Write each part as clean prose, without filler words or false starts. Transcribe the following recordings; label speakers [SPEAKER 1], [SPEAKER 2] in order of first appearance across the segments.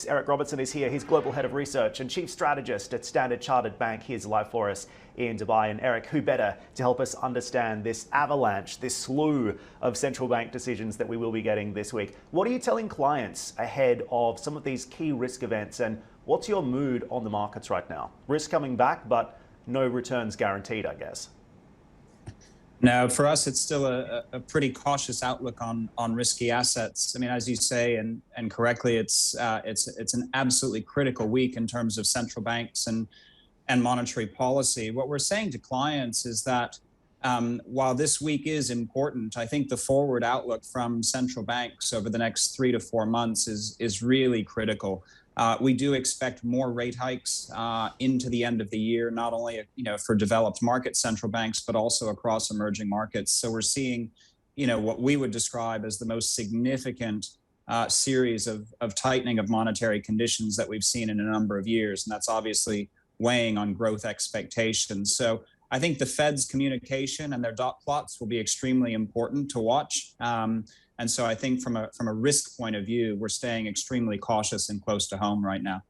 [SPEAKER 1] analysts. Eric Robertsen is here. He's Global Head of Research and Chief Strategist at Standard Chartered Bank. He's live for us in Dubai. And Eric, who better to help us understand this avalanche, this slew of central bank decisions that we will be getting this week? What are you telling clients ahead of some of these key risk events, and what's your mood on the markets right now? Risk coming back, but no returns guaranteed, I guess.
[SPEAKER 2] No, for us, it's still a pretty cautious outlook on risky assets. I mean, as you say, and correctly, it's an absolutely critical week in terms of central banks and monetary policy. What we're saying to clients is that while this week is important, I think the forward outlook from central banks over the next 3 to 4 months is really critical. We do expect more rate hikes into the end of the year, not only for developed market central banks, but also across emerging markets. So we're seeing, what we would describe as the most significant series of tightening of monetary conditions that we've seen in a number of years, and that's obviously weighing on growth expectations. So I think the Fed's communication and their dot plots will be extremely important to watch. And so I think from a risk point of view, we're staying extremely cautious and close to home right now.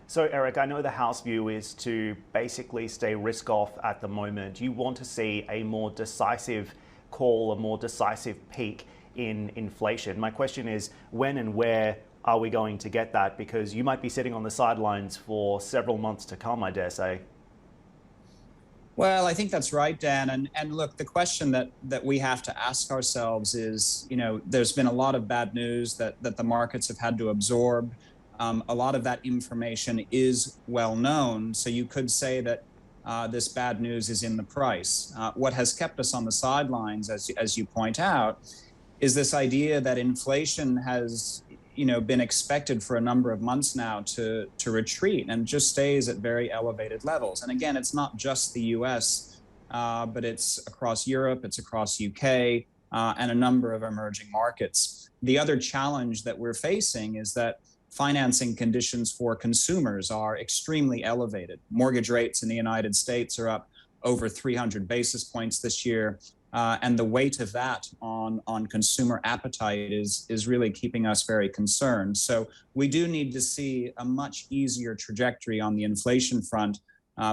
[SPEAKER 1] So Eric, I know the house view is to basically stay risk off at the moment. You want to see a more decisive call, a more decisive peak in inflation. My question is, when and where are we going to get that? Because you might be sitting on the sidelines for several months to come, I dare say.
[SPEAKER 2] Well, I think that's right, Dan. And look, the question that we have to ask ourselves is, there's been a lot of bad news that the markets have had to absorb. A lot of that information is well known. So you could say that this bad news is in the price. What has kept us on the sidelines, as you point out, is this idea that inflation has been expected for a number of months now to retreat and just stays at very elevated levels. And again, it's not just the US, but it's across Europe, it's across UK, and a number of emerging markets. The other challenge that we're facing is that financing conditions for consumers are extremely elevated. Mortgage rates in the United States are up over 300 basis points this year. And the weight of that on consumer appetite is really keeping us very concerned. So we do need to see a much easier trajectory on the inflation front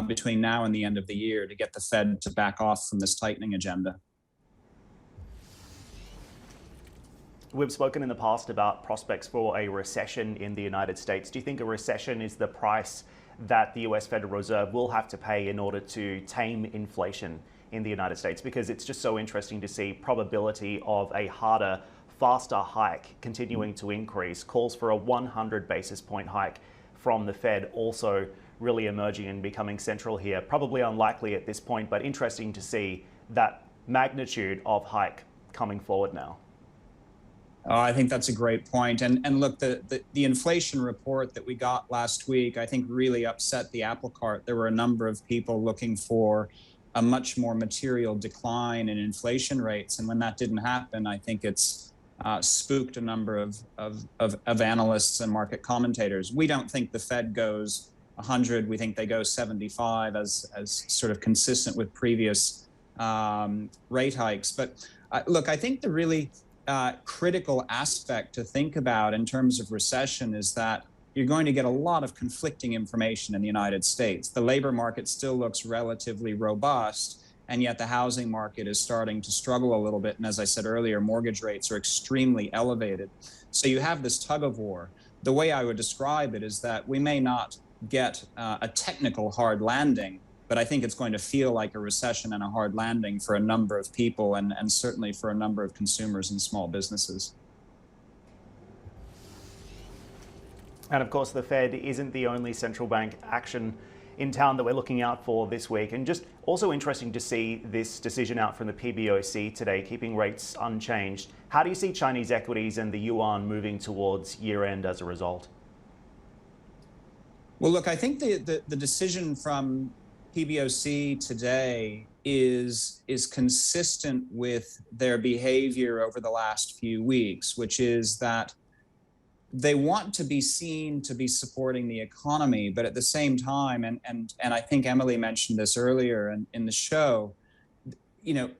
[SPEAKER 2] between now and the end of the year to get the Fed to back off from this tightening agenda.
[SPEAKER 1] We've spoken in the past about prospects for a recession in the United States. Do you think a recession is the price that the US Federal Reserve will have to pay in order to tame inflation in the United States? Because it's just so interesting to see probability of a harder, faster hike continuing to increase. Calls for a 100 basis point hike from the Fed also really emerging and becoming central here. Probably unlikely at this point, but interesting to see that magnitude of hike coming forward now.
[SPEAKER 2] I think that's a great point. And look, the inflation report that we got last week, I think really upset the apple cart. There were a number of people looking for a much more material decline in inflation rates. And when that didn't happen, I think it's spooked a number of analysts and market commentators. We don't think the Fed goes 100. We think they go 75 as sort of consistent with previous rate hikes. But look, I think the really critical aspect to think about in terms of recession is that you're going to get a lot of conflicting information in the United States. The labor market still looks relatively robust, and yet the housing market is starting to struggle a little bit. And as I said earlier, mortgage rates are extremely elevated. So you have this tug of war. The way I would describe it is that we may not get a technical hard landing, but I think it's going to feel like a recession and a hard landing for a number of people and certainly for a number of consumers and small businesses.
[SPEAKER 1] And of course, the Fed isn't the only central bank action in town that we're looking out for this week. And just also interesting to see this decision out from the PBOC today, keeping rates unchanged. How do you see Chinese equities and the yuan moving towards year end as a result?
[SPEAKER 2] Well, look, I think the decision from PBOC today is consistent with their behavior over the last few weeks, which is that they want to be seen to be supporting the economy, but at the same time, and I think Emily mentioned this earlier in the show,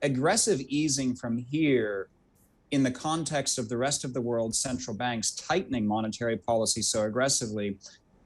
[SPEAKER 2] aggressive easing from here in the context of the rest of the world, central banks tightening monetary policy so aggressively,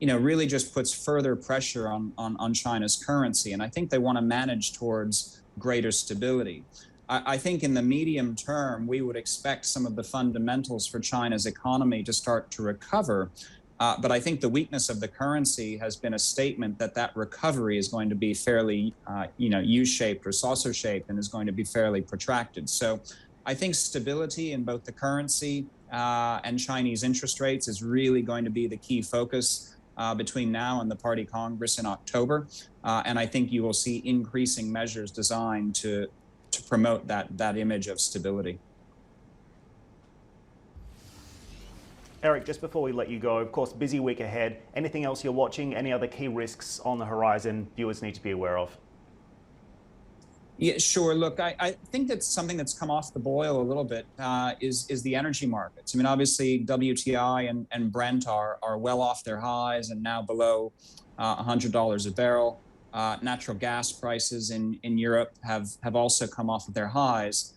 [SPEAKER 2] really just puts further pressure on China's currency. And I think they want to manage towards greater stability. I think in the medium term, we would expect some of the fundamentals for China's economy to start to recover. But I think the weakness of the currency has been a statement that recovery is going to be fairly, U-shaped or saucer-shaped and is going to be fairly protracted. So I think stability in both the currency and Chinese interest rates is really going to be the key focus between now and the Party Congress in October. And I think you will see increasing measures designed to promote that image of stability.
[SPEAKER 1] Eric, just before we let you go, of course, busy week ahead. Anything else you're watching? Any other key risks on the horizon viewers need to be aware of?
[SPEAKER 2] Yeah, sure. Look, I think that's something that's come off the boil a little bit is the energy markets. I mean, obviously, WTI and Brent are well off their highs and now below $100 a barrel. Natural gas prices in Europe have also come off of their highs.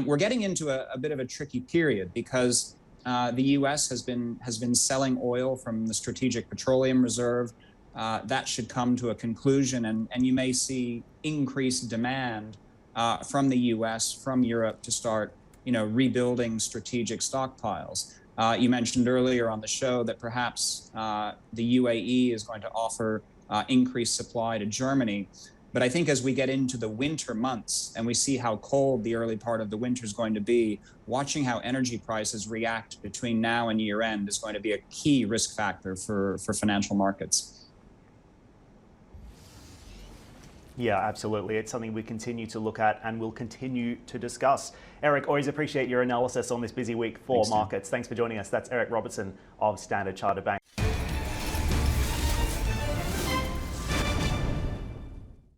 [SPEAKER 2] We're getting into a bit of a tricky period because the U.S. has been selling oil from the Strategic Petroleum Reserve. That should come to a conclusion, and you may see increased demand from the U.S., from Europe to start, rebuilding strategic stockpiles. You mentioned earlier on the show that perhaps the UAE is going to offer increased supply to Germany. But I think as we get into the winter months and we see how cold the early part of the winter is going to be, watching how energy prices react between now and year end is going to be a key risk factor for financial markets.
[SPEAKER 1] Yeah, absolutely. It's something we continue to look at and will continue to discuss. Eric, always appreciate your analysis on this busy week for markets. Thanks for joining us. That's Eric Robertsen of Standard Chartered Bank.